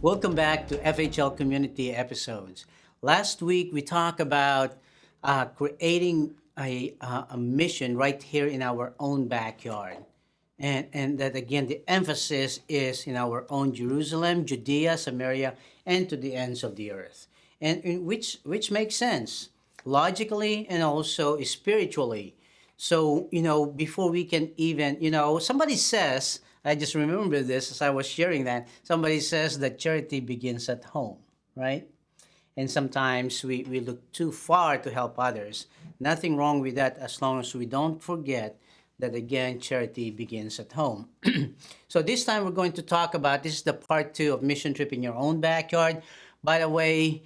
Welcome back to FHL Community Episodes. Last week we talked about creating a mission right here in our own backyard. And that again, the emphasis is in our own Jerusalem, Judea, Samaria, and to the ends of the earth. And which makes sense logically and also spiritually. So, before we can even, somebody says, I just remember this as I was sharing that, somebody says that charity begins at home, right? And sometimes we look too far to help others. Nothing wrong with that as long as we don't forget that again, charity begins at home. So this time we're going to talk about this is the part two of mission trip in your own backyard. By the way,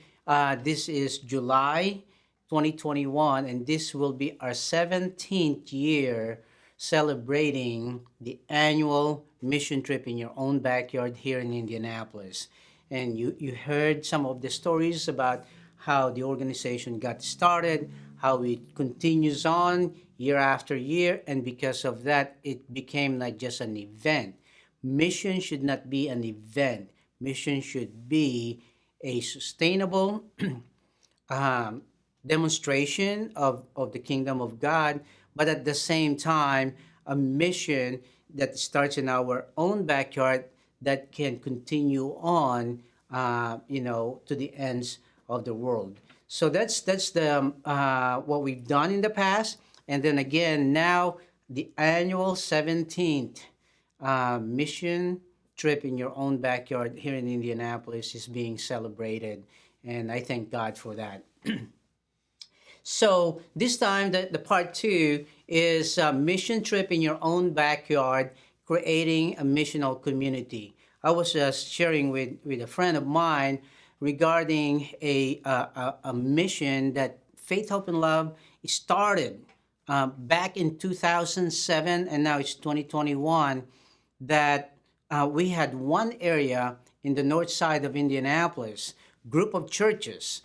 this is July 2021, and this will be our 17th year celebrating the annual mission trip in your own backyard here in Indianapolis. And you heard some of the stories about how the organization got started, how it continues on year after year, and because of that, it became not just an event. Mission should not be an event. Mission should be a sustainable um, demonstration of the kingdom of God, but at the same time, a mission that starts in our own backyard that can continue on, to the ends of the world. So that's the what we've done in the past, and then again now the annual 17th mission trip in your own backyard here in Indianapolis is being celebrated, and I thank God for that. So this time, the part two is a mission trip in your own backyard, creating a missional community. I was just sharing with a friend of mine regarding a mission that Faith, Hope, and Love started back in 2007, and now it's 2021, that we had one area in the north side of Indianapolis, group of churches.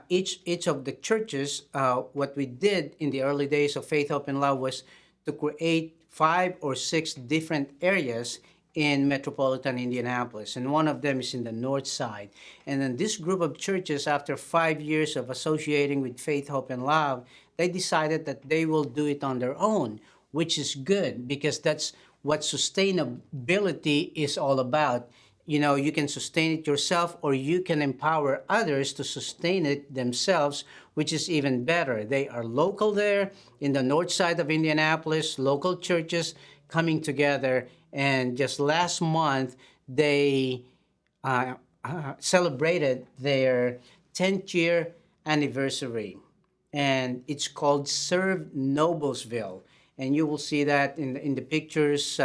Each of the churches, what we did in the early days of Faith, Hope, and Love was to create 5 or 6 different areas in metropolitan Indianapolis, and one of them is in the north side. And then this group of churches, after 5 years of associating with Faith, Hope, and Love, they decided that they will do it on their own, which is good because that's what sustainability is all about. You can sustain it yourself or you can empower others to sustain it themselves, which is even better. They are local there in the north side of Indianapolis, local churches coming together. And just last month, they celebrated their 10th year anniversary. And it's called Serve Noblesville. And you will see that in the pictures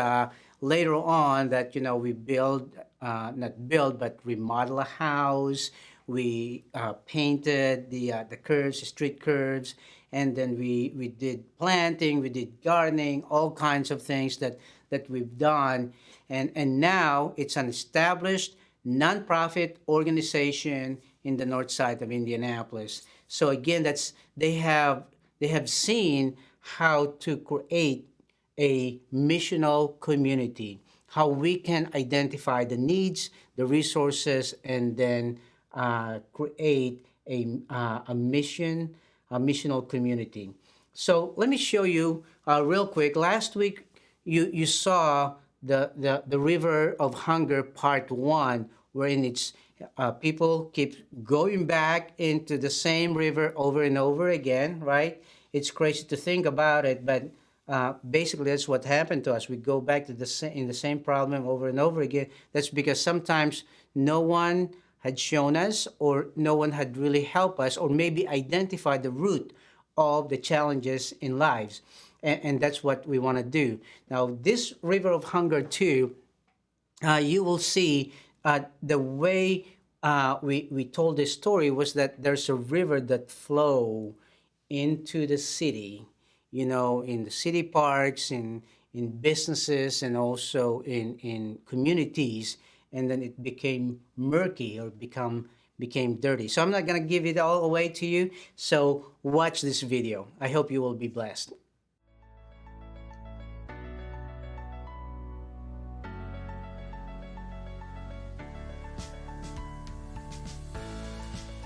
later on that, we build, not build, but remodel a house. We painted the curves, street curves, and then we did planting, we did gardening, all kinds of things that we've done. And now it's an established nonprofit organization in the north side of Indianapolis. So again, they have seen how to create a missional community, how we can identify the needs, the resources, and then create a missional community. So let me show you real quick. Last week, you saw the River of Hunger Part 1, wherein it's people keep going back into the same river over and over again, right? It's crazy to think about it, but basically that's what happened to us. We go back to in the same problem over and over again. That's because sometimes no one had shown us or no one had really helped us or maybe identified the root of the challenges in lives. And that's what we want to do. Now, this River of Hunger too, you will see the way we told this story was that there's a river that flow into the city, in the city parks, in businesses, and also in communities, and then it became murky or became dirty. So I'm not gonna give it all away to you. So watch this video. I hope you will be blessed.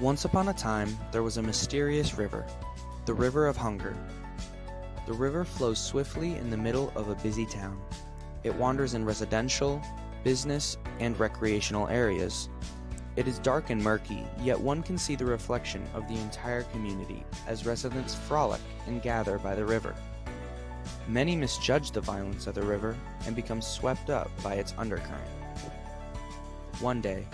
Once upon a time, there was a mysterious river, the River of Hunger. The river flows swiftly in the middle of a busy town. It wanders in residential, business, and recreational areas. It is dark and murky, yet one can see the reflection of the entire community as residents frolic and gather by the river. Many misjudge the violence of the river and become swept up by its undercurrent. One day,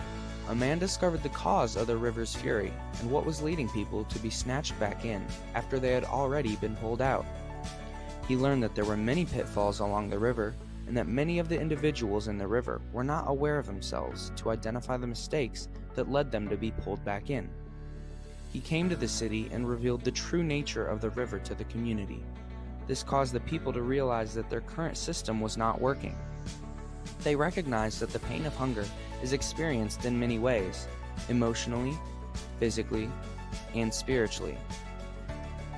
a man discovered the cause of the river's fury and what was leading people to be snatched back in after they had already been pulled out. He learned that there were many pitfalls along the river and that many of the individuals in the river were not aware of themselves to identify the mistakes that led them to be pulled back in. He came to the city and revealed the true nature of the river to the community. This caused the people to realize that their current system was not working. They recognized that the pain of hunger is experienced in many ways, emotionally, physically, and spiritually.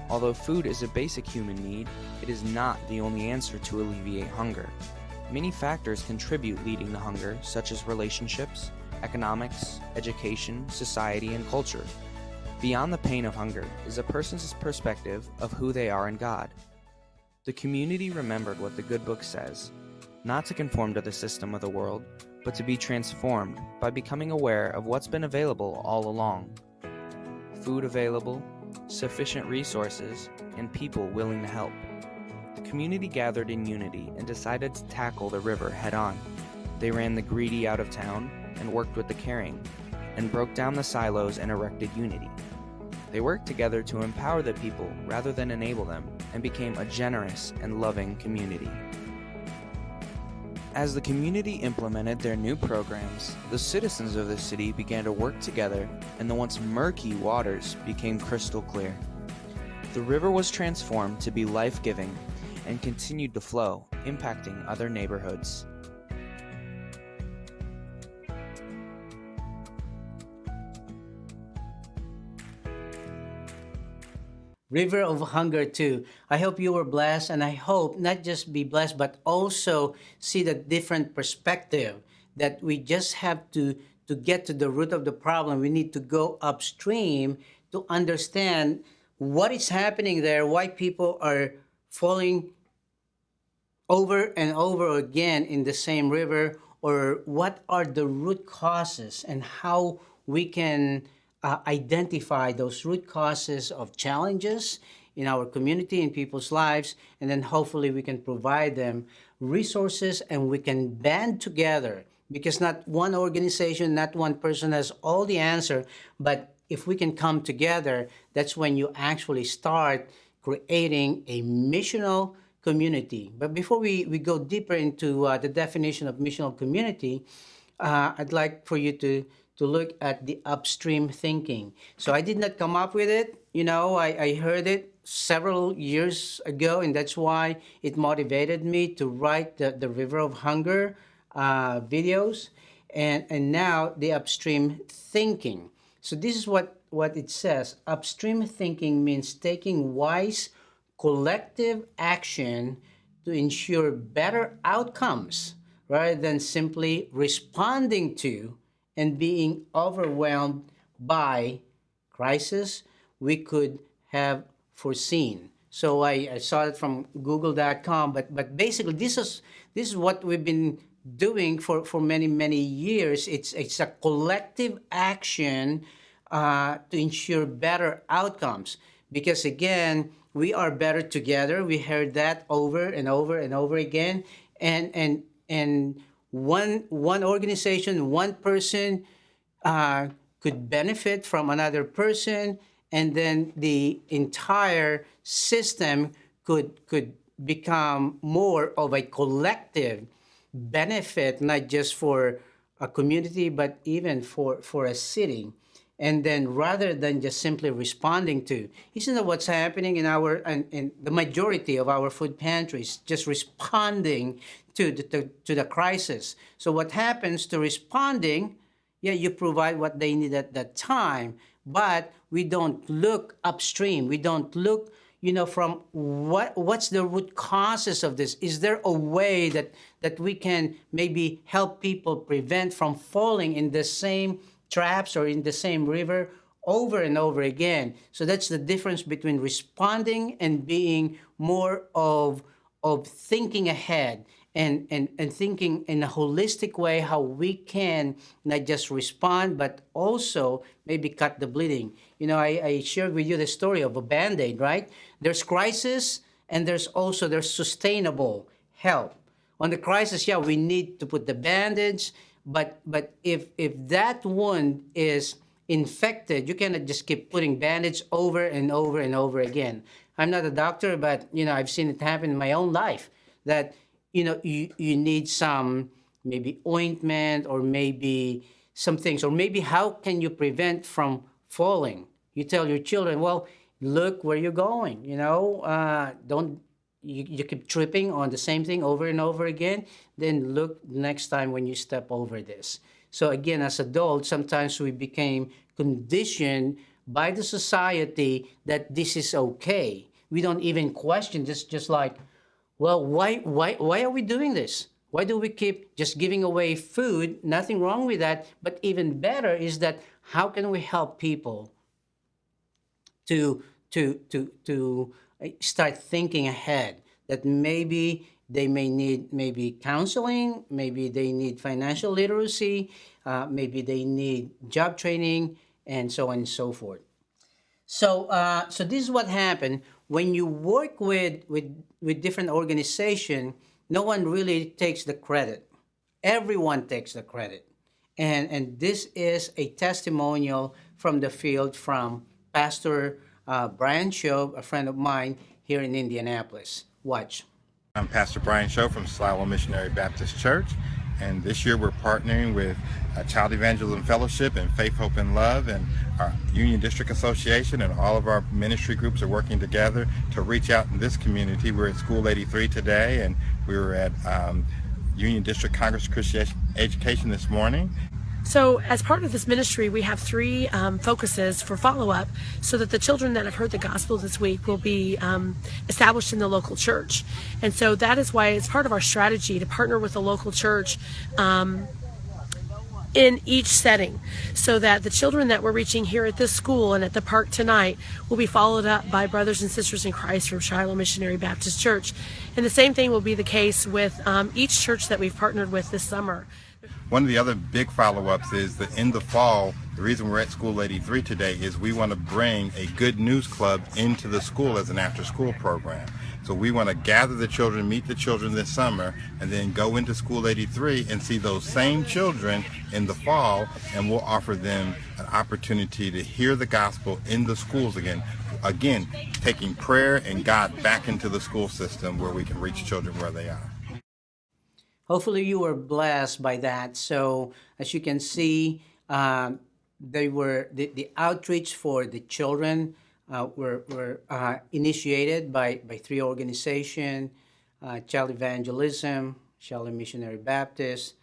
Although food is a basic human need, it is not the only answer to alleviate hunger. Many factors contribute leading to hunger, such as relationships, economics, education, society, and culture. Beyond the pain of hunger is a person's perspective of who they are in God. The community remembered what the good book says, not to conform to the system of the world, but to be transformed by becoming aware of what's been available all along. Food available, sufficient resources, and people willing to help. The community gathered in unity and decided to tackle the river head-on. They ran the greedy out of town and worked with the caring, and broke down the silos and erected unity. They worked together to empower the people rather than enable them, and became a generous and loving community. As the community implemented their new programs, the citizens of the city began to work together, and the once murky waters became crystal clear. The river was transformed to be life-giving and continued to flow, impacting other neighborhoods. River of Hunger too. I hope you were blessed, and I hope not just be blessed, but also see the different perspective that we just have to get to the root of the problem. We need to go upstream to understand what is happening there, why people are falling over and over again in the same river, or what are the root causes and how we can identify those root causes of challenges in our community, in people's lives, and then hopefully we can provide them resources and we can band together, because not one organization, not one person has all the answer, but if we can come together, that's when you actually start creating a missional community. But before we go deeper into the definition of missional community, I'd like for you to look at the upstream thinking. So I did not come up with it. I heard it several years ago, and that's why it motivated me to write the River of Hunger videos. And now the upstream thinking. So this is what it says. Upstream thinking means taking wise collective action to ensure better outcomes rather than simply responding to and being overwhelmed by crisis we could have foreseen. So I saw it from google.com, but basically this is what we've been doing for many years. It's a collective action to ensure better outcomes, because again, we are better together. We heard that over and over and over again, and one organization, one person could benefit from another person, and then the entire system could become more of a collective benefit, not just for a community, but even for a city. And then rather than just simply responding to, isn't that what's happening in the majority of our food pantries, just responding to the crisis. So what happens to responding? Yeah, you provide what they need at that time, but we don't look upstream. We don't look, from what's the root causes of this? Is there a way that we can maybe help people prevent from falling in the same traps or in the same river, over and over again. So that's the difference between responding and being more of thinking ahead and thinking in a holistic way how we can not just respond but also maybe cut the bleeding. I shared with you the story of a band-aid, right? There's crisis and there's sustainable help. On the crisis, yeah, we need to put the bandage, but if that wound is infected, you cannot just keep putting bandage over and over and over again. I'm not a doctor, but I've seen it happen in my own life that you need some maybe ointment or maybe some things, or maybe how can you prevent from falling. You tell your children, well, look where you're going, don't you keep tripping on the same thing over and over again, then look next time when you step over this. So again, as adults, sometimes we became conditioned by the society that this is okay. We don't even question this, just like, well, why are we doing this? Why do we keep just giving away food? Nothing wrong with that, but even better is that how can we help people to start thinking ahead, that maybe they may need maybe counseling, maybe they need financial literacy, maybe they need job training, and so on and so forth. So this is what happened when you work with different organization. No one really takes the credit. Everyone takes the credit, and this is a testimonial from the field from Pastor Brian Shobe, a friend of mine here in Indianapolis. Watch. I'm Pastor Brian Shobe from Slalom Missionary Baptist Church, and this year we're partnering with Child Evangelism Fellowship and Faith, Hope, and Love and our Union District Association, and all of our ministry groups are working together to reach out in this community. We're at School 83 today, and we were at Union District Congress Christian Education this morning. So as part of this ministry, we have three focuses for follow-up so that the children that have heard the gospel this week will be established in the local church. And so that is why it's part of our strategy to partner with the local church in each setting, so that the children that we're reaching here at this school and at the park tonight will be followed up by brothers and sisters in Christ from Shiloh Missionary Baptist Church. And the same thing will be the case with each church that we've partnered with this summer. One of the other big follow-ups is that in the fall, the reason we're at School 83 today is we want to bring a Good News Club into the school as an after-school program. So we want to gather the children, meet the children this summer, and then go into School 83 and see those same children in the fall, and we'll offer them an opportunity to hear the gospel in the schools again. Again, taking prayer and God back into the school system where we can reach children where they are. Hopefully you were blessed by that. So as you can see, they were the outreach for the children were initiated by three organizations: Child Evangelism, Shiloh Missionary Baptist,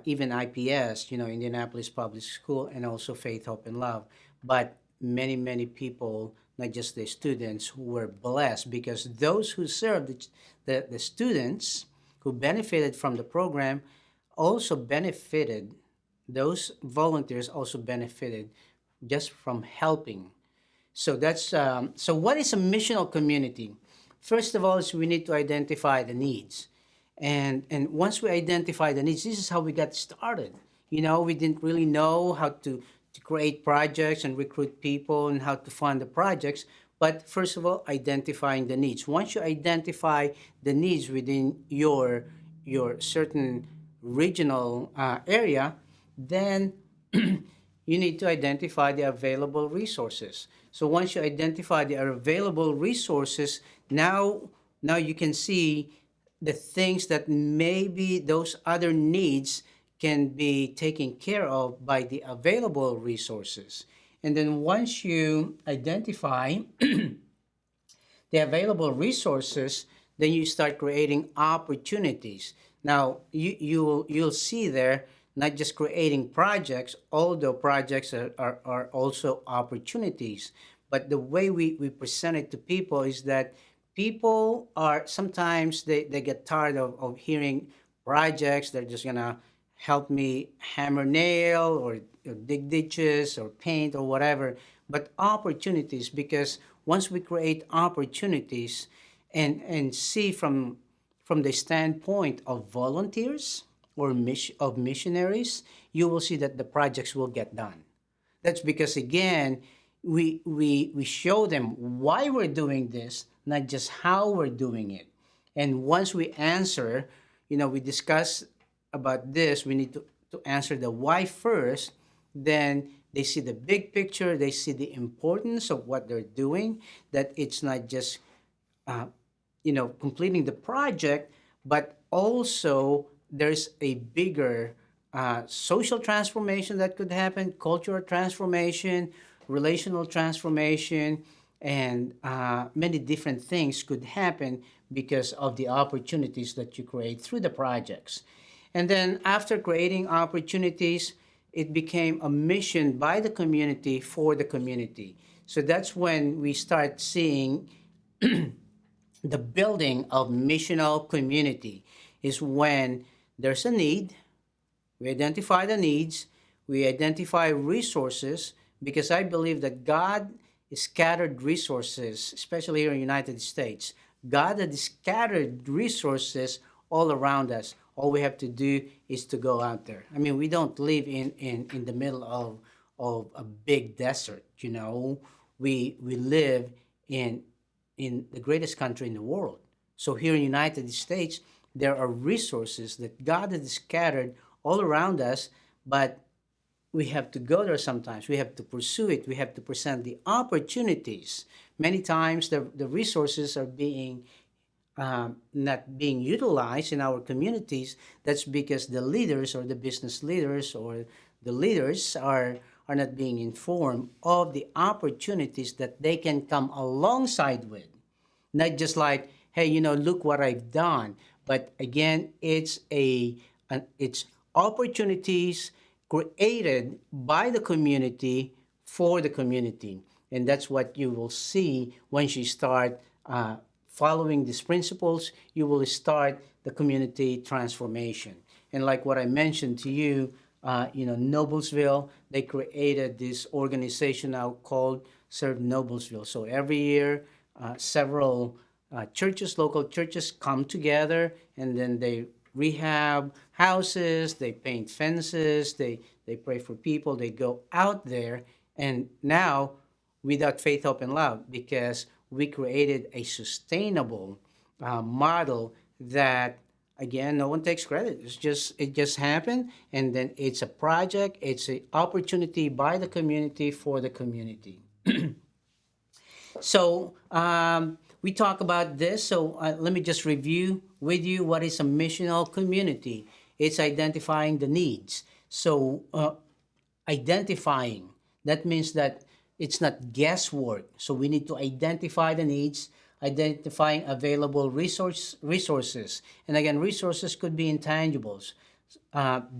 even IPS, Indianapolis Public School, and also Faith, Hope, and Love. But many people, not just the students, who were blessed because those who served the students who benefited from the program also benefited, those volunteers also benefited just from helping. So that's so what is a missional community? First of all, is we need to identify the needs. And once we identify the needs, this is how we got started. We didn't really know how to create projects and recruit people and how to fund the projects. But first of all, identifying the needs. Once you identify the needs within your certain regional area, then you need to identify the available resources. So once you identify the available resources, now you can see the things that maybe those other needs can be taken care of by the available resources. And then once you identify the available resources, then you start creating opportunities. Now, you'll see there, not just creating projects, although projects are also opportunities. But the way we present it to people is that people are sometimes they get tired of hearing projects. They're just gonna help me hammer nail or dig ditches or paint or whatever, but opportunities, because once we create opportunities and see from the standpoint of volunteers or of missionaries, you will see that the projects will get done. That's because again, we show them why we're doing this, not just how we're doing it. And once we answer, we discuss about this, we need to answer the why first, then they see the big picture, they see the importance of what they're doing, that it's not just uh, completing the project, but also there's a bigger social transformation that could happen, cultural transformation, relational transformation, and many different things could happen because of the opportunities that you create through the projects. And then after creating opportunities, it became a mission by the community for the community. So that's when we start seeing the building of missional community is when there's a need, we identify the needs, we identify resources, because I believe that God is scattered resources, especially here in the United States. God has scattered resources all around us. All we have to do is to go out there. I mean, we don't live in the middle of a big desert, you know. We live in the greatest country in the world. So here in the United States, there are resources that God has scattered all around us, but we have to go there sometimes. We have to pursue it. We have to present the opportunities. Many times the resources are being not being utilized in our communities. That's because the leaders or the business leaders or the leaders are not being informed of the opportunities that they can come alongside with. Not just like, hey, look what I've done. But again, it's opportunities created by the community for the community. And that's what you will see once you start following these principles. You will start the community transformation. And like what I mentioned to you, Noblesville, they created this organization now called Serve Noblesville. So every year, several churches, local churches, come together, and then they rehab houses, they paint fences, they pray for people, they go out there. And now, without faith, hope, and love, because we created a sustainable model that, again, no one takes credit. It just happened, and then it's a project, it's an opportunity by the community for the community. So we talk about this. So let me just review with you what is a missional community. It's identifying the needs. So identifying, that means that it's not guesswork. So we need to identify the needs, identifying available resources. And again, resources could be intangibles.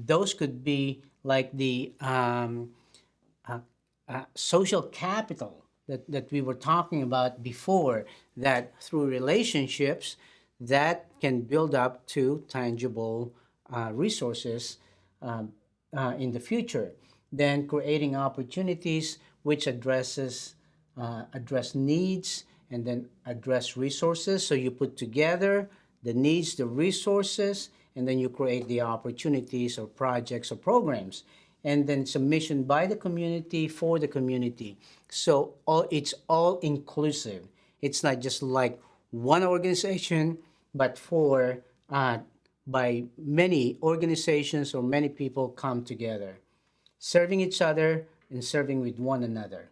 Those could be like the social capital that we were talking about before, that through relationships that can build up to tangible resources in the future. Then creating opportunities which address needs and then address resources. So you put together the needs, the resources, and then you create the opportunities or projects or programs. And then submission by the community for the community. So it's all inclusive. It's not just like one organization, but by many organizations or many people come together, serving each other and serving with one another,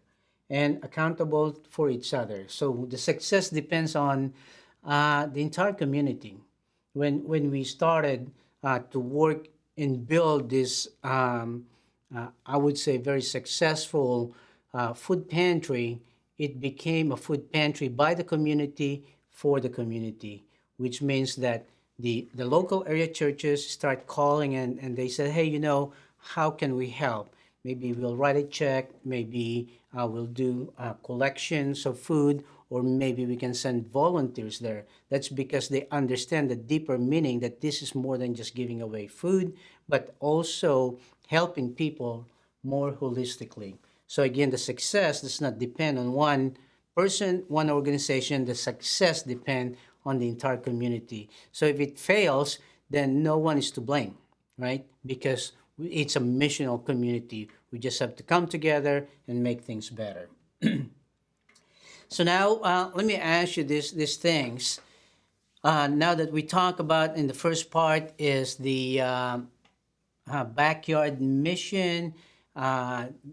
and accountable for each other. So the success depends on the entire community. When we started to work and build this, I would say, very successful food pantry, it became a food pantry by the community for the community, which means that the local area churches start calling and they said, hey, how can we help? Maybe we'll write a check, maybe we'll do collections of food, or maybe we can send volunteers there. That's because they understand the deeper meaning that this is more than just giving away food, but also helping people more holistically. So again, the success does not depend on one person, one organization. The success depends on the entire community. So if it fails, then no one is to blame, right? Because it's a missional community. We just have to come together and make things better. So now, let me ask you these things. Now that we talk about in the first part is the backyard mission,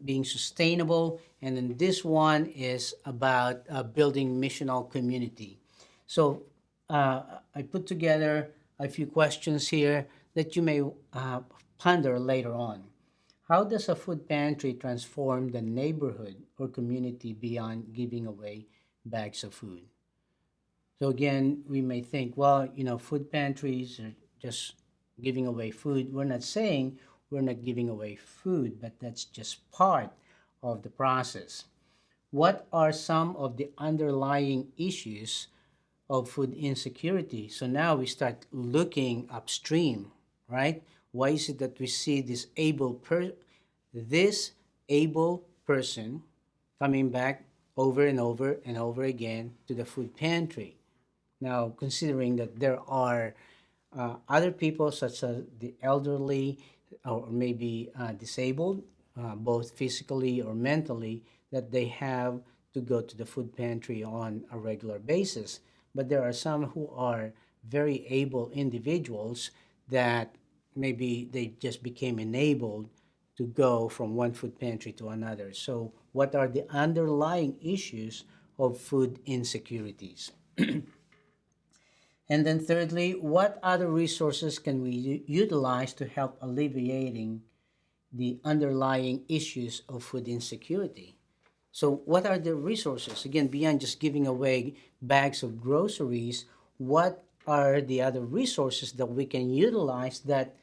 being sustainable, and then this one is about building missional community. So I put together a few questions here that you may ponder later on. How does a food pantry transform the neighborhood or community beyond giving away bags of food? So again, we may think, well, food pantries are just giving away food. We're not saying we're not giving away food, but that's just part of the process. What are some of the underlying issues of food insecurity? So now we start looking upstream, right? Why is it that we see this able person coming back over and over and over again to the food pantry? Now, considering that there are other people, such as the elderly or maybe disabled, both physically or mentally, that they have to go to the food pantry on a regular basis. But there are some who are very able individuals that maybe they just became enabled to go from one food pantry to another. So, what are the underlying issues of food insecurities? And then thirdly, what other resources can we utilize to help alleviating the underlying issues of food insecurity? So what are the resources? Again, beyond just giving away bags of groceries, what are the other resources that we can utilize that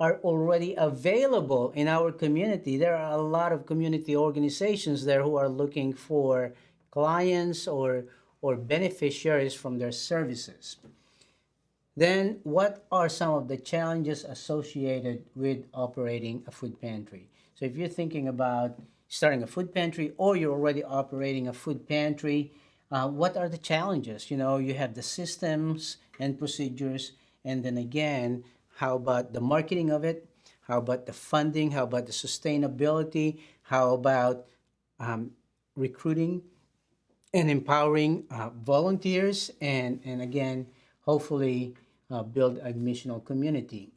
are already available in our community? There are a lot of community organizations there who are looking for clients or beneficiaries from their services. Then, what are some of the challenges associated with operating a food pantry? So, if you're thinking about starting a food pantry or you're already operating a food pantry, what are the challenges? You have the systems and procedures, and then again, how about the marketing of it? How about the funding? How about the sustainability? How about recruiting and empowering volunteers? And again, hopefully, build a missional community.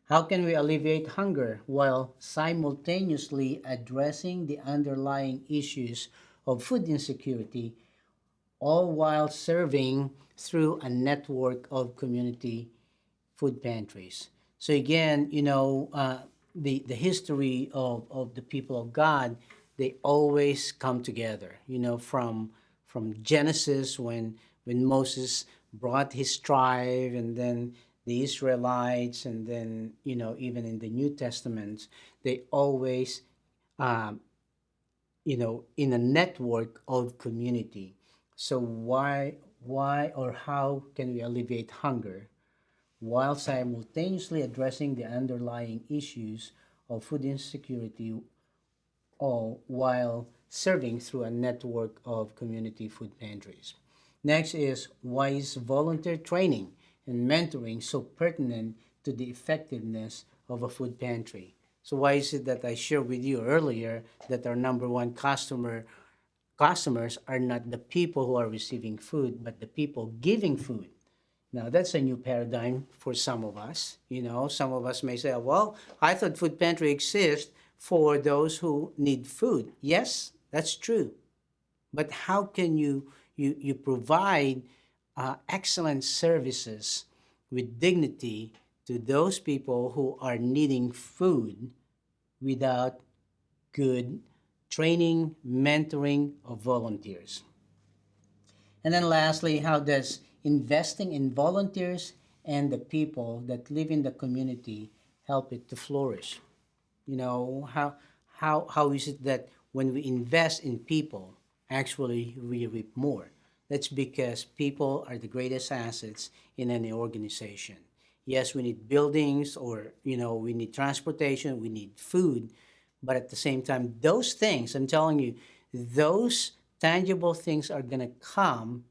How can we alleviate hunger while simultaneously addressing the underlying issues of food insecurity, all while serving through a network of community food pantries? So again, the history of the people of God, they always come together. From Genesis when Moses brought his tribe, and then the Israelites, and then even in the New Testament, they always in a network of community. So why or how can we alleviate hunger while simultaneously addressing the underlying issues of food insecurity, all while serving through a network of community food pantries? Next is, why is volunteer training and mentoring so pertinent to the effectiveness of a food pantry? So why is it that I shared with you earlier that our number one customers are not the people who are receiving food, but the people giving food? Now, that's a new paradigm for some of us. Some of us may say, well, I thought food pantry exists for those who need food. Yes, that's true. But how can you provide excellent services with dignity to those people who are needing food without good training, mentoring of volunteers? And then lastly, how does investing in volunteers and the people that live in the community help it to flourish? How is it that when we invest in people, actually we reap more? That's because people are the greatest assets in any organization. Yes, we need buildings, or we need transportation, we need food, but at the same time, those things, I'm telling you, those tangible things are going to come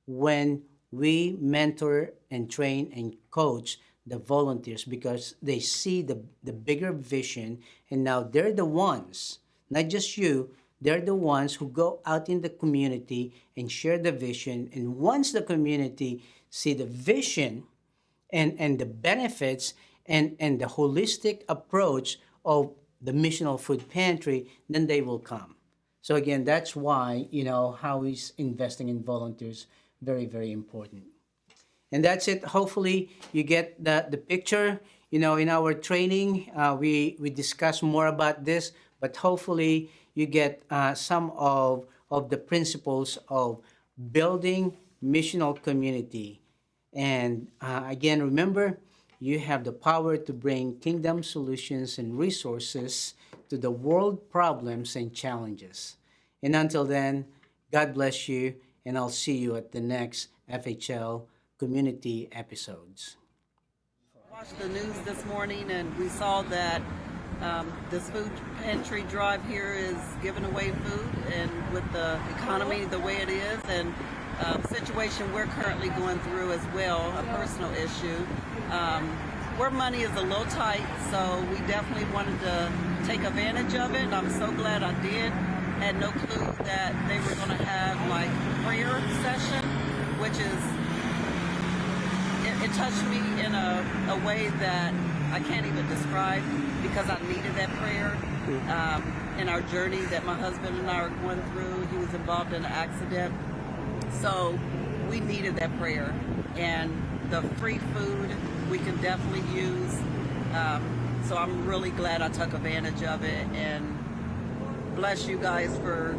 when we mentor and train and coach the volunteers, because they see the bigger vision, and now they're the ones, not just you, they're the ones who go out in the community and share the vision. And once the community see the vision and the benefits and the holistic approach of the missional food pantry, then they will come. So again, that's why, how is investing in volunteers very, very important. And that's it. Hopefully you get the picture. In our training, we discuss more about this, but hopefully you get some of the principles of building missional community. And again, remember, you have the power to bring kingdom solutions and resources to the world problems and challenges. And until then, God bless you, and I'll see you at the next FHL community episodes. Watched the news this morning, and we saw that this food pantry drive here is giving away food, and with the economy the way it is, and situation we're currently going through as well, a personal issue, where money is a little tight, so we definitely wanted to take advantage of it, and I'm so glad I did. Had no clue that they were going to have like prayer session, which is, it touched me in a way that I can't even describe, because I needed that prayer in our journey that my husband and I are going through. He was involved in an accident, so we needed that prayer, and the free food we can definitely use. So I'm really glad I took advantage of it, and bless you guys for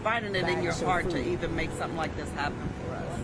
finding it in your heart to even make something like this happen for us.